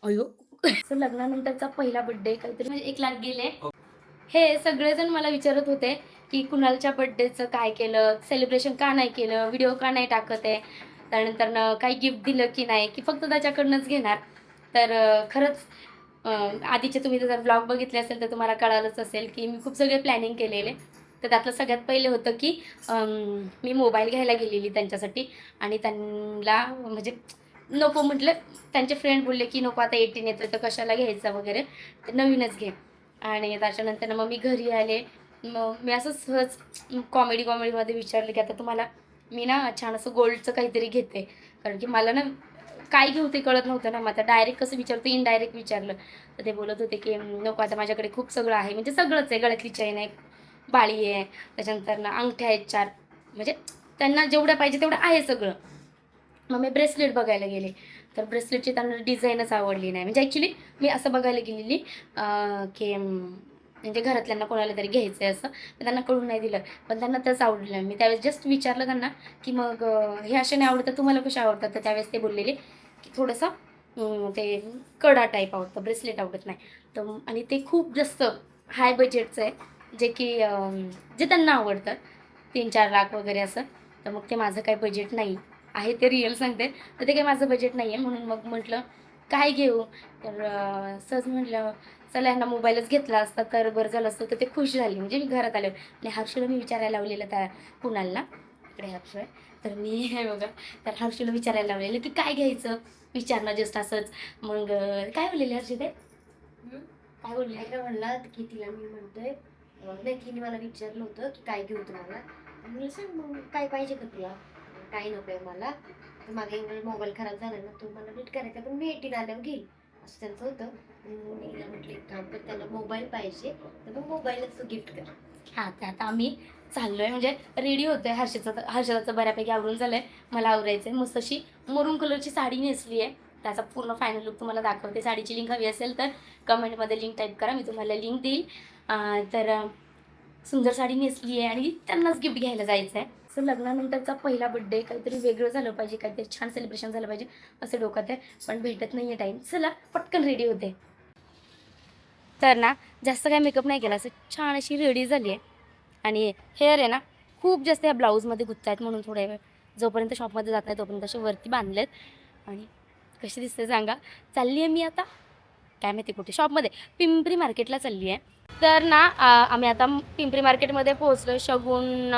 अयो लग्नानंतरचा पहिला बर्थडे काहीतरी म्हणजे 1 लाख गेले. हे सगळेजण मला विचारत होते की कुणालच्या बर्थडेचं काय केलं, सेलिब्रेशन का नाही केलं, व्हिडिओ का नाही टाकत आहे, त्यानंतर काही गिफ्ट दिलं की नाही, की फक्त त्याच्याकडनंच घेणार. तर खरंच आधीचे तुम्ही जर ब्लॉग बघितले असेल तर तुम्हाला कळालंच असेल की मी खूप सगळे प्लॅनिंग केलेले. तर त्यातलं सगळ्यात पहिले होतं की मी मोबाईल घ्यायला गेलेली त्यांच्यासाठी आणि त्यांना म्हणजे नको म्हटलं. त्यांचे फ्रेंड बोलले की नको आता 18 येतं तर कशाला घ्यायचं वगैरे, तर नवीनच घे. आणि त्याच्यानंतर मग मी घरी आले. मग मी असं सहज कॉमेडीमध्ये विचारलं की आता तुम्हाला मी ना छान असं गोल्डचं काहीतरी घेते. कारण की मला ना काय घेऊ ते कळत नव्हतं ना. मग आता डायरेक्ट कसं विचारतो, इनडायरेक्ट विचारलं. तर ते बोलत होते की नको आता माझ्याकडे खूप सगळं आहे. म्हणजे सगळंच आहे. गळ्यातली चैन आहे, बाळी आहे, त्याच्यानंतर ना अंगठ्या आहेत 4. म्हणजे त्यांना जेवढं पाहिजे तेवढं आहे सगळं. मग मी ब्रेसलेट बघायला गेले. तर ब्रेसलेटची त्यांना डिझाईनच आवडली नाही. म्हणजे ॲक्च्युली मी असं बघायला गेलेली की म्हणजे घरातल्यांना कोणाला तरी घ्यायचं आहे असं. पण त्यांना कळून नाही दिलं. पण त्यांना तेच आवडलं नाही. मी त्यावेळेस जस्ट विचारलं त्यांना की मग हे असे नाही आवडतात, तुम्हाला कसे आवडतात? तर त्यावेळेस ते बोललेले की थोडंसं ते कडा टाईप आवडतं, ब्रेसलेट आवडत नाही. तर आणि ते खूप जास्त हाय बजेटचं आहे, जे की जे त्यांना आवडतं 3-4 लाख वगैरे असं. तर मग ते माझं काही बजेट नाही आहे, ते रिअल सांगते. तर ते काही माझं बजेट नाही आहे. म्हणून मग म्हटलं काय घेऊ? तर सहज म्हटलं चला ह्यांना मोबाईलच घेतला असता तर बरं झालं असतं. तर ते खुश झाले. म्हणजे मी घरात आले आणि हर्षूला मी विचारायला लावलेलं त्या कुणालला, इकडे हर्षू आहे. तर मी हे बघा, तर हर्षूला विचारायला लावलेलं की काय घ्यायचं? विचारणं जस्ट असंच. मग काय बोललेले हर्षू ते? काय बोलले? काय म्हणला की तिला मी म्हणतोय नाही तिने मला विचारलं होतं की काय घेऊ तुम्हाला. म्हणलं सांग मग काय पाहिजे का तुला. काही नको मला. तर माझा मोबाईल खराब झाला ना तो मला नीट करायचा पण मी 18 आल्यावर घेईल असं त्यांचं होतं. मी तिला म्हटलं एक काम कर त्याला मोबाईल पाहिजे तर मग मोबाईलच गिफ्ट कर. हां, तर आता आम्ही चाललोय म्हणजे रेडी होतोय. हर्षदाचं बऱ्यापैकी आवरून झालंय. मला आवरायचंय. मस्त अशी मरून कलरची साडी नेसली आहे. त्याचा पूर्ण फायनल लूक तुम्हाला दाखवते. साडीची लिंक हवी असेल तर कमेंटमध्ये लिंक टाईप करा. मी तुम्हाला लिंक देईल. तर सुंदर साडी नेसली आहे आणि त्यांनाच गिफ्ट घ्यायला जायचं आहे. सो लग्नानंतरचा पहिला बर्थडे काहीतरी वेगळं झालं पाहिजे, काहीतरी छान सेलिब्रेशन झालं पाहिजे असं डोक्यात आहे. पण भेटत नाही आहे टाईम. चला पटकन रेडी होते. तर ना जास्त काही मेकअप नाही केला. असं छान अशी रेडी झाली आहे. आणि हेअर आहे ना खूप जास्त या ब्लाऊजमध्ये गुंतत आहेत म्हणून थोड्या वेळ जोपर्यंत शॉपमध्ये जात नाही तोपर्यंत असे वरती बांधलेत. आणि कशी दिसते सांगा? चालली आहे मी आता काय माहिती कुठे, शॉपमध्ये पिंपरी मार्केटला चालली आहे. तर ना आम्ही आता पिंपरी मार्केटमध्ये पोहोचलो. शगुन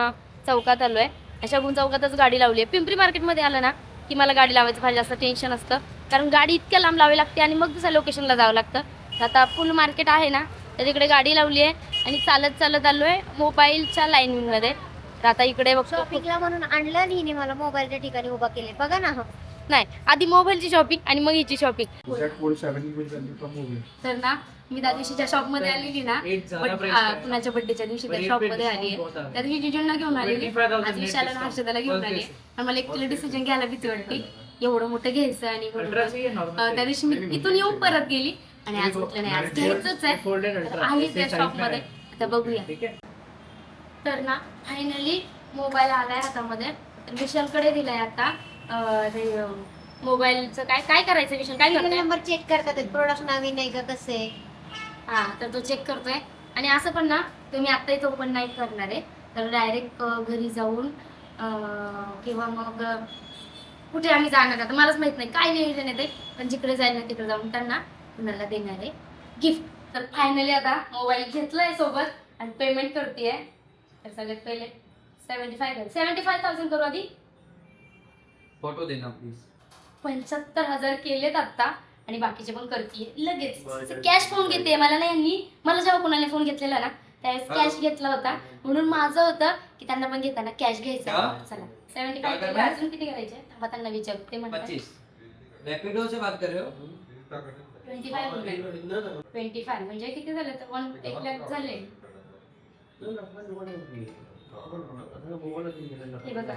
चौकात आलो आहे. शगुन चौकातच गाडी लावली आहे. पिंपरी मार्केटमध्ये आलं ना की मला गाडी लावायचं फार जास्त टेन्शन असतं, कारण गाडी इतक्या लांब लावावी लागते आणि मग दुसऱ्या लोकेशनला जावं लागतं. आता फुल मार्केट आहे ना तर तिकडे गाडी लावली आहे आणि चालत चालत आलो आहे मोबाईलच्या लाईनमध्ये. तर आता इकडे बघतो शॉपिंगला म्हणून आणलं आणि हिने मला मोबाईलच्या ठिकाणी उभा केले बघा ना. नाही, आधी मोबाईलची शॉपिंग आणि मग हिची शॉपिंग. तर ना मी त्या दिवशी ज्या शॉपमध्ये आलेली ना कुणाच्या बड्डेच्या दिवशी त्या शॉपमध्ये आली आहे. त्या दिवशी जिजूंना घेऊन आलेली, आज विशाला आणि हर्षदाला घेऊन आली. आणि मला एकटीला डिसिजन घ्यायला भीती वाटते एवढं मोठं घ्यायचं. आणि त्या दिवशी मी इथून येऊन परत गेली आणि आज म्हटलं नाही आज घ्यायचंच आहे. आली त्या शॉपमध्ये, आता बघूया. तर ना फायनली मोबाईल आलाय हातामध्ये. तर विशालकडे दिलाय आता. ते मोबाईलचं काय काय करायचं विशाल, काय करतोय? नंबर चेक करतात प्रोडक्ट नवीन आहे का कसे. हां, तर तो चेक करतोय. आणि असं पण ना तुम्ही आत्ता इथं ओपन नाही करणार आहे, तर डायरेक्ट घरी जाऊन किंवा मग कुठे आम्ही जाणार आता मलाच माहित नाही काय नियोजन आहे ते. पण जिकडे जाईल ना तिकडे जाऊन त्यांना कुणाला देणार आहे गिफ्ट. तर फायनली आता मोबाईल घेतलाय सोबत आणि पेमेंट करते. तर सगळ्यात पहिले 75,000 करू आधी. Photo Dena please. 75,000 केलेत आता आणि बाकीचे पण करते लगेच. कॅश फोन घेते मला नाही. यांनी मला जेव्हा कोणाला फोन घेतलेला ना त्यावेळेस कॅश घेतला होता, म्हणून माझं होतं की त्यांना पण घेताना कॅश घ्यायचा. चला 75 अजून किती करायचे थांबा त्यांना विचारते. ते म्हणतात 25. रॅपिडो से बात कर रहे हो? 25 म्हणजे किती झाले तर 1 लाख झाले. हे बघा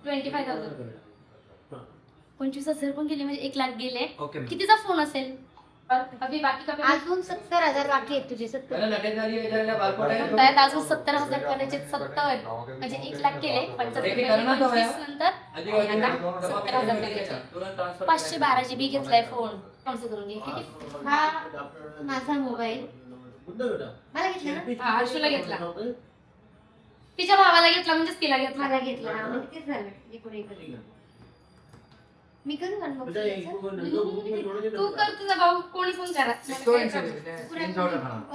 25,000 25,000 पण गेले म्हणजे 1 लाख गेले. ओके. कितीचा फोन असेल? अभी बाकी का अजून 70,000 बाकी आहेत तुझे 70. त्यात अजून 70,000 करायचे 70 म्हणजे 1 लाख केले 25 नंतर आणि आता 70,000 करायचे. 512 GB घेतलाय फोन कॅन्सल करून घे ठीक आहे. हा माझा मोबाईल मला घेतला ना. हा, हर्षूला घेतला. तिच्या भावाला घेतला म्हणजेच तिला घेतला. मला घेतला ना म्हणजे किती झालं एकूण एकच. मी करू अनबॉक्सिंग तू कर तुझा भाऊ कोणी पण करा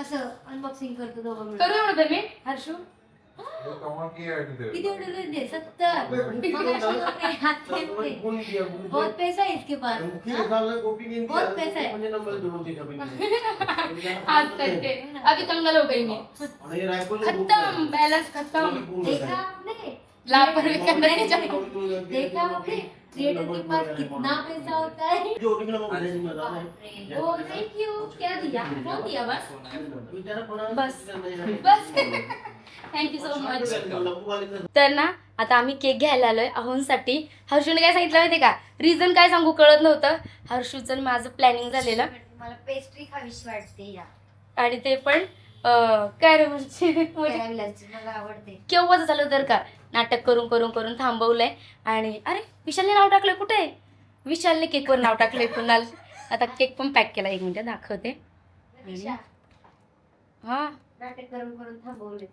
असं अनबॉक्सिंग करतो दोघं मिळून. करू एवढं पेमेंट हर्षू किती एवढे दे 70 मग अशी होते, हात फेकते. बहुत पैसा है इसके पास बहुत पैसा है. आज करते अभी कंगाल हो गई मैं खत्म बैलेंस खत्म देखा आपने लापरवाही करने के चक्कर देखा आपने क्रिएटर के पास कितना पैसा होता है. ओ थैंक यू. क्या दिया फोन दिया बस बस थँक्यू सो मच. तर ना आता आम्ही केक घ्यायला आलोय अहोंसाठी. हर्षूने काय सांगितलं माहिती का रिझन काय सांगू कळत नव्हतं. हर्षूचं आणि माझं प्लॅनिंग झालेलं मला पेस्ट्री खावीशी वाटते या आणि ते पण काय रे म्हणजे कॅरॅमेलची मला आवडते. केव्हाच झालं तर का नाटक करून करून करून थांबवलंय आणि अरे विशालने नाव टाकलंय कुठे विशालने केकवर नाव टाकलंय कुणाल. आता केक पण पॅक केला 1 मिनिट दाखवते. आणि हा नाटक करून करून थांबवले.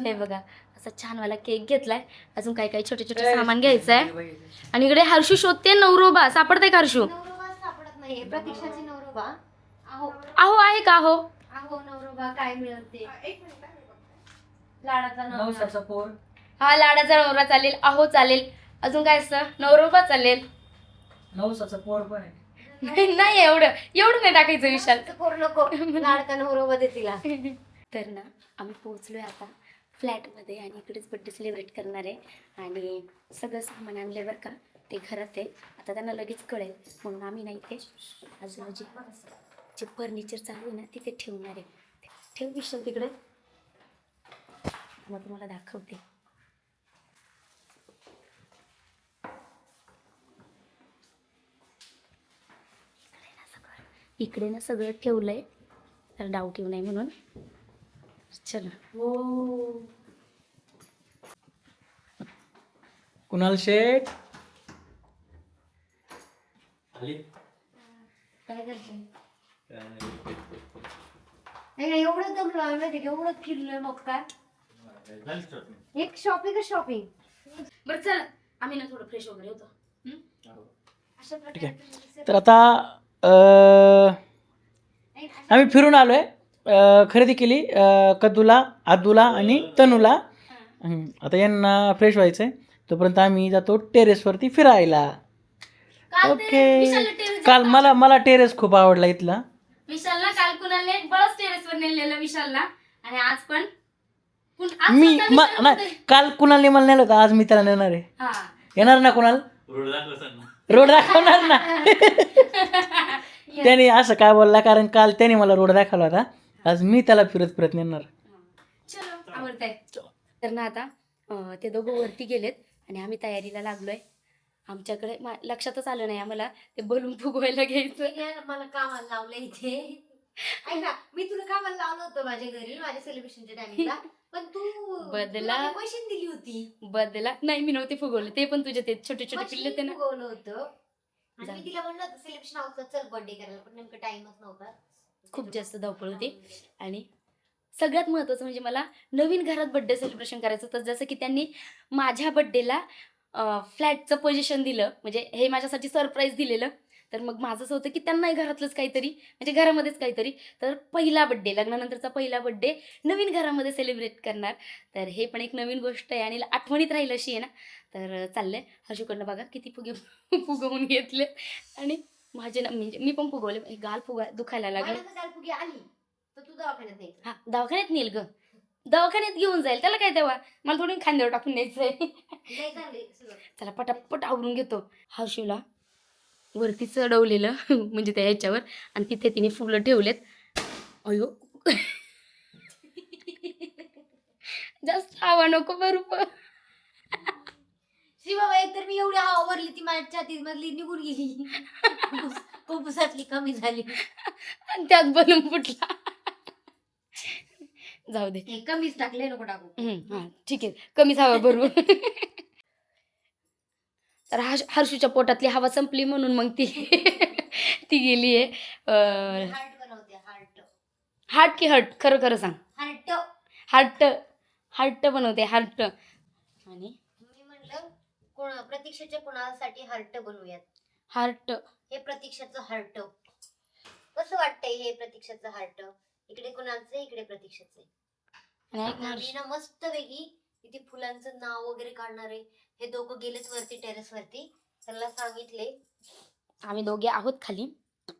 हे बघा असा छानवाला केक घेतलाय. अजून काही काही छोटे छोटे सामान घ्यायचं आहे. आणि इकडे हर्षू शोधते नवरोबा सापडते का हर्षू. नवरोबा सापडत नाहीये. प्रतीक्षाची नवरोबा आहो अहो आहे का अहो आहो नवरोबा काय मिळते लाडाचा नवरा. हा लाडाचा नवरा चालेल अहो चालेल. अजून काय असतं नवरोबा चालेल. नाही एवढं नाही टाकायचं विशाल. असं करू नको लाडका नवरोबा दे तिला. तर ना आम्ही पोहोचलोय आता फ्लॅटमध्ये आणि इकडेच बड्डे सेलिब्रेट करणार आहे. आणि सगळं सामान आणलंय बरं का ते घरात आहे. आता त्यांना लगेच कळेल म्हणून आम्ही नाही ते आजूबाजू जे फर्निचर चालू आहे ना तिथे ठेवणार आहे. ठेव विशाल तिकडे मग तुम्हाला दाखवते. इकडे ना सगळं ठेवलंय तर डाऊट येऊ नये म्हणून. चला कुणाल शेठ काय करते नाही एवढं दमलो आम्ही माहिती एवढं फिरलोय मग काय एक शॉपिंग बरं चला आम्ही ना थोडं फ्रेश वगैरे होतो. अशा ठीक आहे. प्रकारे तर आता आम्ही फिरून आलो आहे. खरेदी केली कदूला आदूला आणि तनूला. आता यांना फ्रेश व्हायचं आहे तोपर्यंत आम्ही जातो टेरेसवरती फिरायला. ओके. काल मला टेरेस खूप आवडला इथला. विशालला काल कुणाला बळच टेरेसवर नेलेलं विशालला आणि आज पण नाही काल कुणालने मला नेलं होतं आज मी त्याला नेणार आहे. हा येणार ना कुणाल रोड दाखवणार ना. त्याने असं काय बोलला कारण काल त्याने मला रोड दाखवला होता. आज मी त्याला फिरत नेणार. चलो आवडतंय. तर ना आता ते दोघं वरती गेलेत आणि आम्ही तयारीला लागलोय. आमच्याकडे लक्षातच आलं नाही आम्हाला ते बलून फुगवायला घ्यायचं. मला कामाला लावलं इथे. ऐका मी तुला कामाला लावलं होतं माझ्या घरी माझ्या सेलिब्रेशनच्या टाइमिंगला पण तू बदला मशीन दिली होती. बदला नाही मी नव्हते फुगवले ते पण तुझे ते छोटे छोटे पिल्ले होते ना. फुगवलं होतं आणि मी तिला म्हणलं होतं सेलिब्रेशन होतं चल बर्थडे करायला पण नेमकं टाइमच नव्हता. खूप जास्त धावपळ होती. आणि सगळ्यात महत्त्वाचं म्हणजे मला नवीन घरात बड्डे सेलिब्रेशन करायचं होतं. जसं की त्यांनी माझ्या बड्डेला फ्लॅटचं पोझिशन दिलं म्हणजे हे माझ्यासाठी सरप्राईज दिलेलं. तर मग माझं असं होतं की त्यांनाही घरातलंच काहीतरी म्हणजे घरामध्येच काहीतरी. तर पहिला बड्डे लग्नानंतरचा पहिला बड्डे नवीन घरामध्ये सेलिब्रेट करणार. तर हे पण एक नवीन गोष्ट आहे आणि आठवणीत राहील अशी आहे ना. तर चाललंय हर्षूकडनं बघा किती फुगवून घेतले आणि माझे ना म्हणजे मी पण फुगवले. गाल दुखायला लागले. गालफुगी आली तर तू दवाखान्यात नाही. हा दवाखान्यात नेल ग दवाखान्यात घेऊन जाईल त्याला काय तेव्हा मला थोडी खांद्यावर टाकून न्यायचंय. चला पटापट आवरून घेतो. हर्षूला वरती चढवलेलं म्हणजे त्या ह्याच्यावर आणि तिथे तिने फुलं ठेवलेत. अयो जास्त हवा नको बरोबर. श्री बाबा एकतर मी एवढी हवा भरली ती माझ्या छाती मधली निघून गेली. फुफ्फुसातली कमी झाली. आणि त्यात बलून फुटला. जाऊ दे. हे कमीच टाकले नको टाकू. हा ठीक आहे, कमीच हवा भरून. तर हर्षूच्या पोटातली हवा संपली म्हणून मग ती ती गेली आहे. हार्ट बनवते हार्ट. हार्ट की हर्ट? खरं खरं सांग. हार्ट. हार्ट. हार्ट बनवते हार्ट. आणि मी म्हणलं प्रतीक्षेच्या कुणासाठी हार्ट बनवूयात. हार्ट. हे प्रतीक्षाचं हार्ट. कसं वाटतंय हे प्रतीक्षाचं हार्ट? इकडे कुणाचं आहे, इकडे प्रतीक्षाचं आहे. आम्ही ना मस्त वेगळी इथे फुलांचं नाव वगैरे काढणार आहे. हे दोघं गेलेत वरती टेरेस वरती. त्यांना सांगितले आम्ही दोघे आहोत खाली.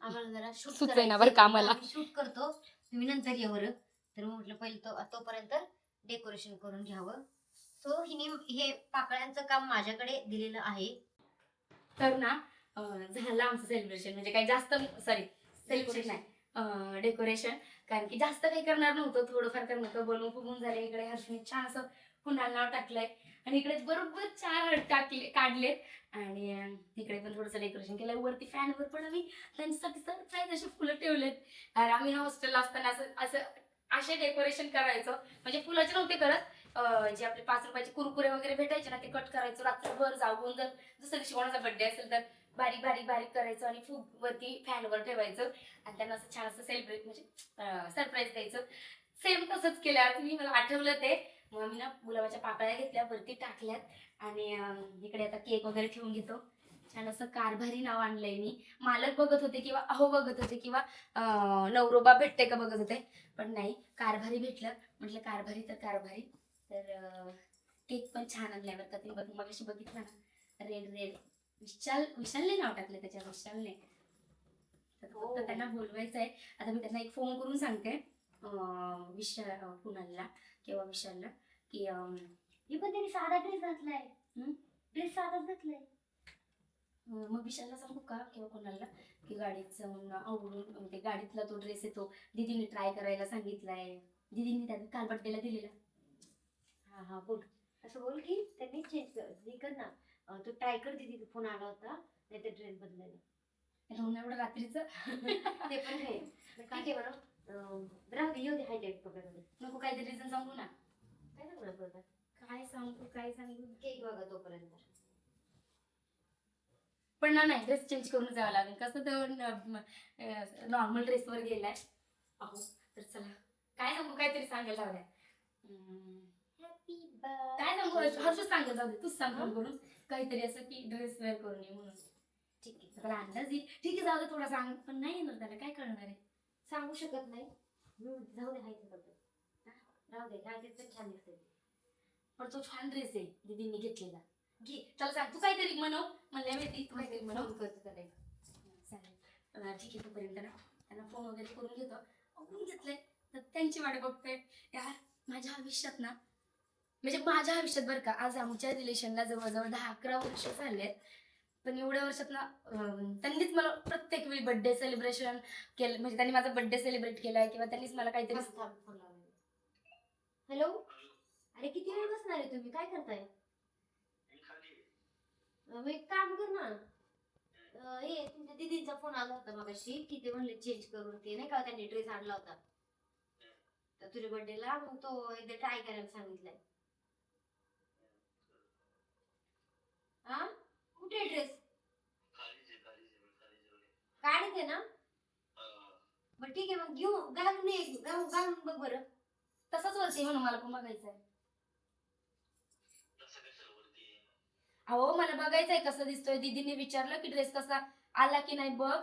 आम्हाला जरा शूट सुचेना बरं का आम्हाला. शूट करतो, तुम्ही नंतर या बरं. तर मग म्हटलं पहिलं तोपर्यंत डेकोरेशन करून घ्यावं. सो हिने हे पाकळ्यांचं काम माझ्याकडे दिलेलं आहे. तर ना झालं आमचं सेलिब्रेशन. म्हणजे काही जास्त सेलिब्रेशन नाही, डेकोरेशन. कारण की जास्त काही करणार नव्हतं, थोडंफार करणार होतं. बोलून फुगून झाले. इकडे हर्षने छान असं कुणाला नाव टाकलंय आणि इकडे बरोबर 4 काढलेत. आणि इकडे पण थोडंसं डेकोरेशन केलंय. वरती फॅनवर पण आम्ही त्यांच्यासाठी सरप्राईज असे फुलं ठेवलेत. आणि आम्ही ना हॉस्टेलला असताना असे डेकोरेशन करायचो. म्हणजे फुलाचे नव्हते करत, जे आपले 5 रुपयाचे कुरकुरे वगैरे भेटायचे ना, ते कट करायचो रात्रभर जागून. जर दुसऱ्या दिवशी कोणाचा बर्थडे असेल तर बारीक बारीक बारीक करायचं आणि फुग वरती फॅनवर ठेवायचं आणि त्यांना असं छान असं सेलिब्रेट म्हणजे सरप्राईज द्यायचं. सेम तसंच केलं. आज मला आठवलं ते. मग मी ना गुलाबाच्या पाकळ्या घेतल्या, वरती टाकल्यात आणि इकडे आता केक वगैरे ठेवून घेतो. छान असं कारभारी नाव आणलंय मी. मालक बघत होते किंवा अहो बघत होते किंवा नवरोबा भेटते का बघत होते, पण नाही, कारभारी भेटलं. म्हटलं कारभारी तर कारभारी. तर केक पण छान आणलाय बरं का. ते मग अशी बघितलं ना, रेड. विशालने नाव टाकलं त्याच्या, विशालने. तर फक्त त्यांना बोलवायचं आहे. आता मी त्यांना एक फोन करून सांगते कुणालला किंवा विशालला की मी पण त्यांनी साधा ड्रेस घातलाय. ड्रेस साधाच घातलाय. मग विशालला सांगू का किंवा कोणाला की गाडीचं आवडून ते गाडीतला तो ड्रेस आहे तो दीदीने ट्राय करायला सांगितलाय. दीदीने त्याने काल बर्थडेला दिलेला. हा बोल. असं बोल की त्यांनी चेंज कर ना. तू ट्राय कर दीदी, फोन आला होता नाही तर ड्रेस बदलायला. एवढं रात्रीचं ते पण आहे. ठीक आहे मॅडम. राहू दे, येऊ दे. हायलाईट पकडून नको, काहीतरी रिझन सांगू ना. काय सांगणार परत? काय सांगू केक बघा तोपर्यंत. पण नाही, ड्रेस चेंज करून जावं लागेल. कसं तर नॉर्मल ड्रेसवर गेलाय. अहो तर चला, काय सांगू, काहीतरी सांगायला हवं. काय सांगू, हर्षच सांगत जाऊ दे, तूच सांग फोन करून काहीतरी असं की ड्रेस वेअर करून ये म्हणून. ठीक आहे, त्याला अंदाज येईल. ठीक आहे, जाऊ दे, थोडा सांग. पण नाही येणार त्याला, काय कळणार आहे. सांगू शकत नाही. जाऊ दे, हायचे बद्दल राहू दे. हायचे पण छान दिसते. पण तो छान ड्रेस आहे दीदींनी घेतलेला. घे, चल सांग, तू काहीतरी म्हणव. म्हणल्या माहिती तू काहीतरी म्हणव. करतो त्याला. चालेल, ठीक आहे. तोपर्यंत ना त्यांना फोन वगैरे करून घेतो. आवडून घेतलंय तर त्यांची वाट बघतोय. यार माझ्या आयुष्यात ना, म्हणजे माझ्या आयुष्यात बरं का, आज आमच्या रिलेशनला जवळजवळ 10-11 वर्ष झालेत. पण एवढ्या वर्षात ना त्यांनीच मला प्रत्येक वेळी बर्थडे सेलिब्रेशन केलं. म्हणजे त्यांनी माझा बर्थडे सेलिब्रेट केलाय किंवा त्यांनीच मला काहीतरी. हॅलो, अरे किती वेळ बसणार आहे तुम्ही? काय करताय? एक काम कर ना. हे तुमच्या दीदींचा फोन आला होता मगाशी की ते म्हणले चेंज करून, ते नाही का त्यांनी ड्रेस आणला होता तर तुझ्या बर्थडेला, मग तो एकदा ट्राय करायला सांगितलाय. हा, कुठे ड्रेस काढते ना? बरं ठीक आहे, मग घेऊ, घालून बघ बरं. तसंच वरती म्हणून मला पण बघायचंय. अहो मला बघायचंय कसं दिसतोय. दीदीने विचारलं की ड्रेस कसा आला की नाही बघ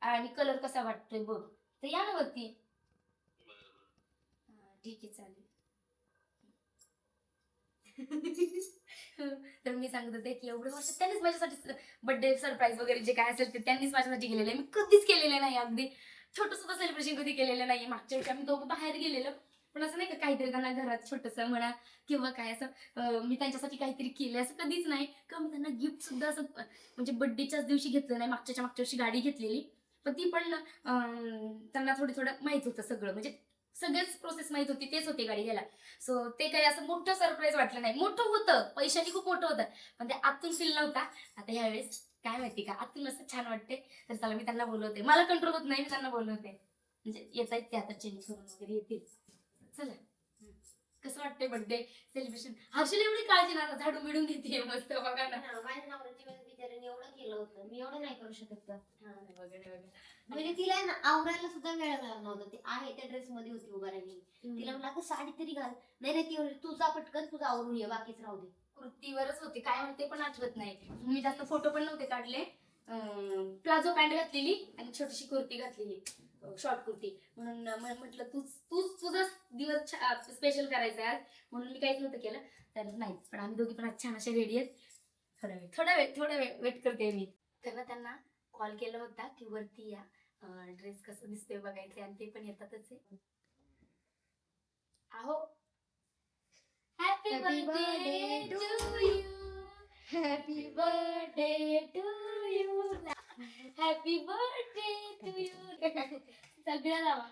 आणि कलर कसा वाटतोय बघ. तर या ना वरती. ठीक आहे, चालेल. तर मी सांगत होते की एवढे वर्ष त्यांनीच माझ्यासाठी बर्थडे सरप्राईज वगैरे जे काय असेल ते त्यांनीच माझ्यासाठी केलेलं आहे. मी कधीच केलेलं नाही. अगदी छोटं सुद्धा सेलिब्रेशन कधी केलेलं नाही. मागच्या वेळी आम्ही दोघं बाहेर गेलेलो, पण असं नाही का काहीतरी त्यांना घरात छोटंसं म्हणा किंवा काय असं मी त्यांच्यासाठी काहीतरी केलं असं कधीच नाही. किंवा मी त्यांना गिफ्ट सुद्धा असं म्हणजे बर्थडेच्याच दिवशी घेतलं नाही. मागच्या वर्षी गाडी घेतलेली, पण ती पण त्यांना थोडं माहित होतं सगळं. म्हणजे सगळेच प्रोसेस माहित होती, तेच होते गाडी घ्यायला. सो ते काही असं मोठं सरप्राईज वाटलं नाही. मोठं होतं, पैशाने खूप मोठं होतं, पण ते आतून फील नव्हता. आता ह्यावेळेस काय माहिती का, आतून असं छान वाटते. तर चला मी त्यांना बोलवते, मला कंट्रोल होत नाही, मी त्यांना बोलवते. म्हणजे येत आहेत ते आता चेंज करून वगैरे येतील. चला कसं वाटतंय बर्थडे सेलिब्रेशन. हर्षला एवढी काळजी ना, झाडू बिडून घेते मस्त बघा ना. माझ्या नवऱ्याची बिचाराने एवढं केलं होतं, मी एवढं नाही करू शकत का. वगैरे म्हणजे तिला ना आवरायला सुद्धा वेळ मिळाला नव्हता. ती आहे त्या ड्रेस मध्ये होती उभा राहिली. तिला म्हणलं अगं साडी तरी घाल. नाही नाही, ती म्हणली तुझा पटकन तुझा आवरून ये, बाकीच राहू दे. कुर्तीवरच होते, काय म्हणते पण आठवत नाही. मी जास्त फोटो पण नव्हते काढले. प्लाझो पॅन्ट घातलेली आणि छोटीशी कुर्ती घातलेली, शॉर्ट कुर्ती. म्हणून म्हटलं तुझा दिवस स्पेशल करायचा आज, म्हणून मी काहीच नव्हतं केलं. तर नाही, पण आम्ही दोघी पण आज छान अशा रेडी आहेत. थोडा वेळ वेट करते मी. तर ना त्यांना कॉल केला होता की वरती या, ड्रेस कसं दिसतोय बघायचे, आणि ते पण येतातच आहे. आहो, happy birthday to you, happy birthday to you, happy birthday to you. सगळ्या लावा,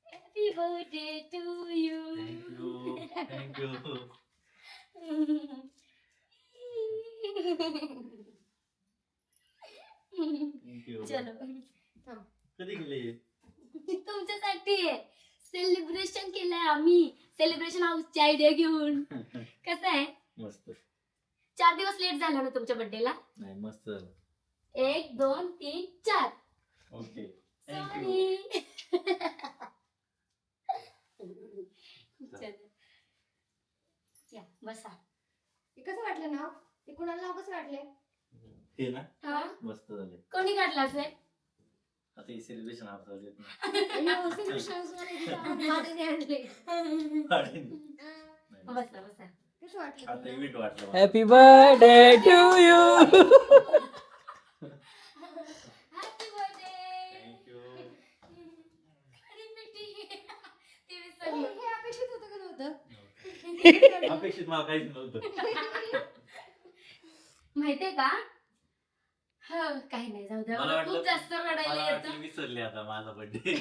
happy birthday to you. Thank you. चलो कधी गेले? तुमच्यासाठी सेलिब्रेशन केलंय आम्ही, सेलिब्रेशन हाऊसची आयडिया घेऊन. कसं आहे, मस्त. 4 दिवस लेट झाला ना तुमच्या बर्थडेला. नाही मस्त झालं. 1 2 3 4. ओके. सॉरी. या बसा. ते कसं वाटलं नाव? ते कुणाला नाव कसं वाटले? हे ना हा, मस्त झाले. कोणी काढला असेल? आता हे सेलिब्रेशन आप चालू आहेत ना. बसा बसा. कसं वाटलं आता तुला? इव्हेंट वाटलं मला. Happy birthday to you. Happy birthday. Thank you. अरे बेटी, ते हे विसरलो. हे अपेक्षित होतं का नव्हतं? अपेक्षित मला काहीच नव्हतं. माहितीये का, हो काही नाही, जाऊ द्या. मला मला वाटलं- खूप जास्त रडायला मला येतं. वाटलं विसरले आता माझा बर्थडे.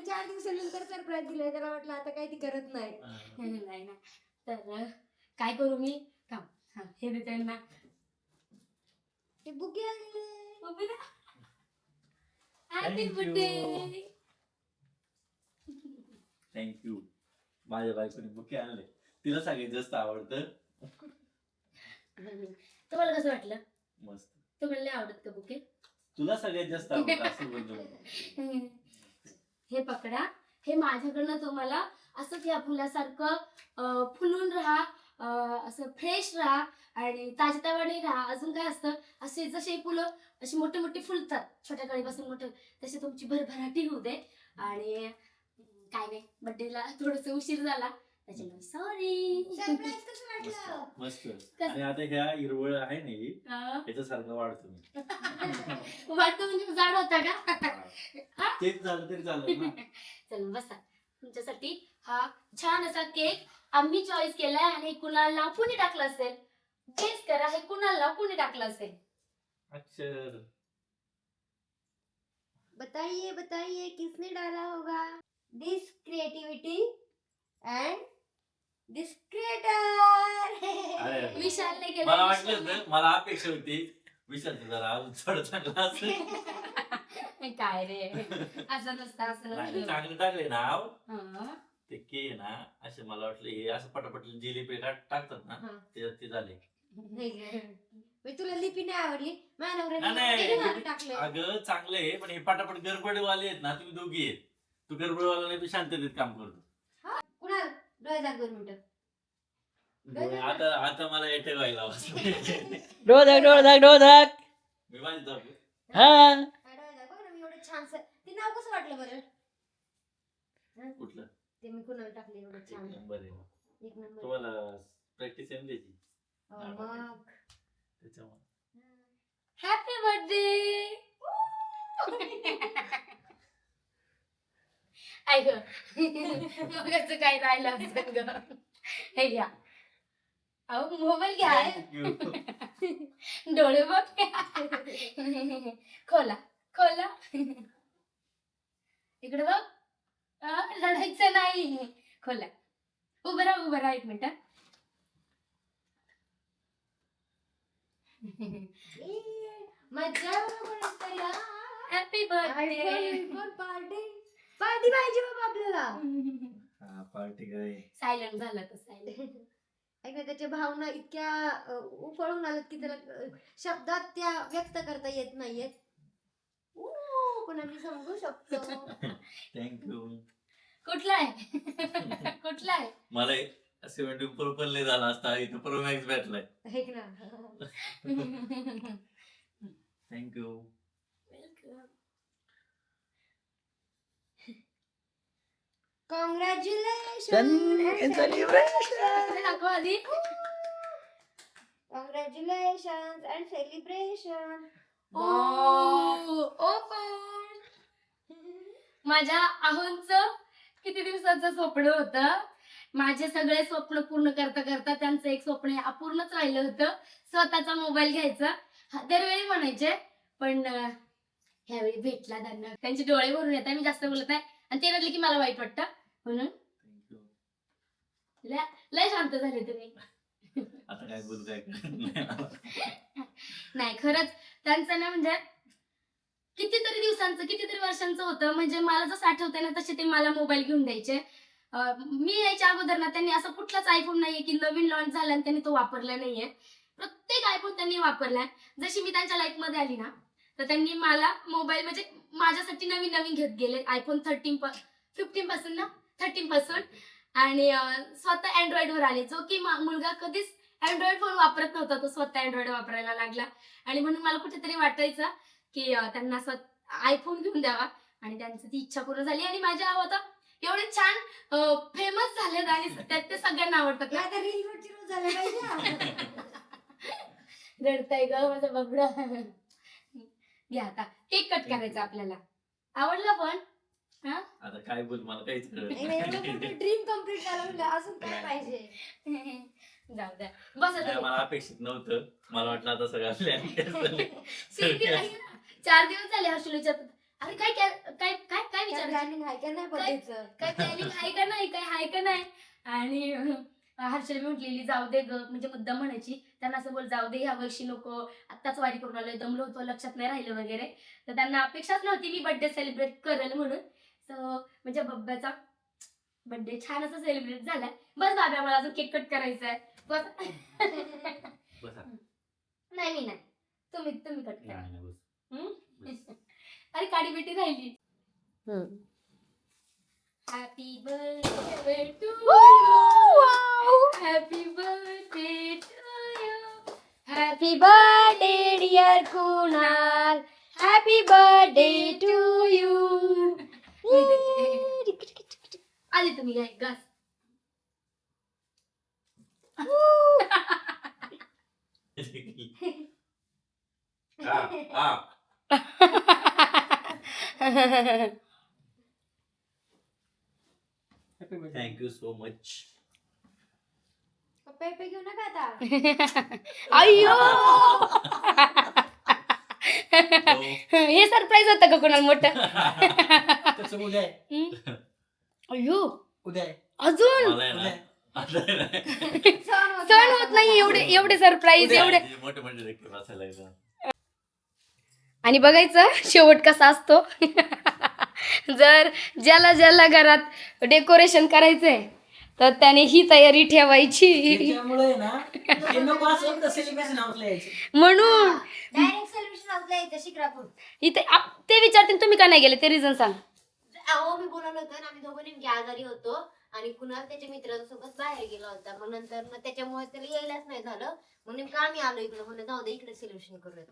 4 दिवसानंतर सरप्राईज दिलाय, त्याला वाटलं आता काही ती करत नाही. नाही ना, तर काय करू मी, थांब. हा, हे देते ना. ते बुके आणले. Happy Thank you. Birthday. Thank you. माझ्या बायकोने बुके आणले, तिला सगळ्यात जास्त आवडतं. तुम्हाला कसं वाटलं? मस्त. तुम्हाला नाही आवडत का बुके? तुला सगळ्यात जास्त आवडतं असं बोलतो. हे पकडा, हे माझ्याकडनं तुम्हाला असंच या फुलासारखं फुलून राहा, असं फ्रेश राहा आणि ताजेतवाने राहा. अजून काय असतं, असे जसे फुलं अशी मोठे मोठे फुलतात, छोट्या कळीपासून मोठे, तसे तुमची भरभराटी होऊ दे. आणि काय नाही, बर्थडेला थोडस उशीर झाला त्याच्यामुळे सॉरी. सरप्राईज कसं वाटलं? मस्त. आणि आता ह्या हिरवळ आहे ना ही, याच्यासारखं वाढतो मी. वाटतं म्हणजे जाड होता का? तेच झालं तरी चालेल ना. चल बसा. तुमच्यासाठी हा छान असा केक आम्ही चॉईस केलाय. आणि कुणाला नाव कुणी टाकलं असेल, गेस करा, हे कुणाला नाव कुणी टाकलं असेल? अक्षर. बताइए बताइए किसने डाला होगा? दिस क्रिएटिविटी एंड दिस क्रिएटर. अरे विशालने केलं. मला वाटलं होतं, मला अपेक्षा होती विशाल जरा अजून थोडं चांगलं असेल. काय रे, असं नसतं, असं नाही, नसतं. चांगलं टाकले नाव. हं. ते के ना, असे मला वाटलं हे असं पटापट जिलेबी टाकतात ना, हा. ते झाले. नाही गं. म्हणजे तुला लिपी नाही आवडली? माझ्या नाही, नवऱ्याने नाही. टाकलं. अगं चांगलं आहे, पण हे पटापट गडबडवाले आहेत ना, तुम्ही दोघी आहेत. तू गडबडवाला नाही, तू शांततेत काम करतो. कुणाल डोळे जाग 2 मिनिटं. आता मला येते व्हायला. डोळधाक. मी माझी जाऊ. हा, डोळे जाग. बघ ना, मी एवढं छानसं. ते नाव कसं वाटलं बरं? कुठलं? ते मी कुणाला टाकले एवढं एक छान. नंबर आहे. 1 नंबर. तुम्हाला प्रॅक्टिस येऊन द्यायची मग त्याच्यामुळे. Happy birthday. ऐक मगाचं काय राहिलं असतं ग. हे घ्या. अहो मोबाईल घ्या. Thank you. डोळे बघ. खोला खोला. इकडे बघ. रडायचं नाही. खोला. उभं राहा 1 मिनिट. मजा करूया. Happy birthday. पार्टी पाहिजे बाबा आपल्याला. हा पार्टी काय सायलेंट झाला तो सायलेंट. ऐक ना, त्याच्या भावना इतक्या उफळून आल्यात की त्याला शब्दात त्या व्यक्त करता येत नाहीयेत. पण आम्ही समजू शकतो. थँक्यू. कुठला आहे? कुठला आहे? मला 74 पण नाही झाला असता इथं प्रो मॅक्स भेटलाय. ऐक ना. थँक्यू. कॉंग्रॅच्युलेशन. दाखव आधी. Congratulation and celebration. माझ्या आहोंचं किती दिवसाचं स्वप्न होतं. माझे सगळे स्वप्न पूर्ण करता करता त्यांचं एक स्वप्न अपूर्णच राहिलं होतं, स्वतःचा मोबाईल घ्यायचा. दरवेळी म्हणायचे, पण ह्यावेळी भेटला त्यांना. त्यांचे डोळे भरून येत आहे, मी जास्त बोलत नाही. आणि ते म्हटले की मला वाईट वाटतं म्हणून. लय शांत झाले तुम्ही. आता काय बोलू काय नाही खरंच त्यांचं ना म्हणजे कितीतरी दिवसांचं कितीतरी वर्षांचं होतं. म्हणजे मला जसं आठवतंय ना तसे ते मला मोबाईल घेऊन द्यायचे. मी यायच्या अगोदर ना त्यांनी असं कुठलाच आयफोन नाहीये की नवीन लॉन्च झाला आणि त्यांनी तो वापरला नाहीये. प्रत्येक आयफोन त्यांनी वापरलाय. जशी मी त्यांच्या लाईफ मध्ये आली ना तर त्यांनी मला मोबाईल म्हणजे माझ्यासाठी नवीन नवीन घेत गेले. आयफोन 15 पासून ना 13 पासून. आणि स्वतः अँड्रॉइड वर आले, जो की मुलगा कधीच अँड्रॉइड फोन वापरत नव्हता, तो स्वतः अँड्रॉइड वापरायला लागला. आणि म्हणून मला कुठेतरी वाटायचं की त्यांना आयफोन घेऊन द्यावा. आणि त्यांची ती इच्छा पूर्ण झाली. आणि माझ्या आता एवढे छान फेमस झालेत आणि त्यात ते सगळ्यांना आवडतात ना. रडताय ग माझा बबडा. घ्या आता केक कट करायचा आपल्याला. आवडला पण आता काय बोल मला काहीच कळत नाही. ड्रीम कम्प्लीट झालं म्हणजे अजून काय पाहिजे. जाऊ द्या बस नाही, मला अपेक्षित नव्हतं. मला वाटलं आता सगळं प्लॅन 4 दिवस झाले हर्षलच्या. अरे काय काय काय काय काय विचार प्लॅनिंग आहे का नाही बर्थडेचं. काय प्लॅनिंग आहे का नाही, काय आहे का नाही. आणि हर्षल म्हटलेली जाऊ दे ग, म्हणजे मुद्दाम म्हणायची त्यांना असं बोल जाऊ दे ह्या वर्षी नको, आत्ताच वारी करून आलोय, दमलो होतो, लक्षात नाही राहिलं वगैरे. तर त्यांना अपेक्षाच नव्हती मी बर्थडे सेलिब्रेट करेल म्हणून. सो म्हणजे बब्ब्याचा बर्थडे छान असं सेलिब्रेट झालाय. बस बाबा मला अजून केक कट करायचा आहे. बस नाही मी नाही, तुम्ही कट करा. अरे काडी बेटी राहिली. Happy birthday to you. Happy birthday to you. Happy birthday dear Kunal. Happy birthday to you. आले तुम्ही काय घास. Thank you so much. पेपे घेऊ नका आता. अय्यो हे सरप्राईज होतं का कोणाला मोठं. उद्या आहे. अय्यो उद्या आहे. अजून मला आहे ना आता आहे ना, सहन होत नाही एवढे सरप्राईज एवढे. मोठे मोठे देखील बसायला लागलं. आणि बघायचं शेवट कसा असतो. जर ज्याला घरात डेकोरेशन करायचंय तर त्याने ही तयारी ठेवायची. त्याच्यामुळे ना ते नको असं तर सेलिब्रेशन हाऊसला यायचं. म्हणून डायरेक्ट सेलिब्रेशन हाऊसला यायचं शिक्रापूर. इथे ते विचारतील तुम्ही का नाही गेले ते रिझन सांग. अहो मी बोलवलं होतं आणि आम्ही दोघं नेमके आजारी होतो आणि कुणाल त्याच्या मित्रांसोबत बाहेर गेला होता. मग नंतर त्याच्यामुळे त्याला यायलाच नाही झालं. मग नेमकं आम्ही आलो इकडे, म्हणून जाऊ दे इकडे सेलिब्रेशन करूया.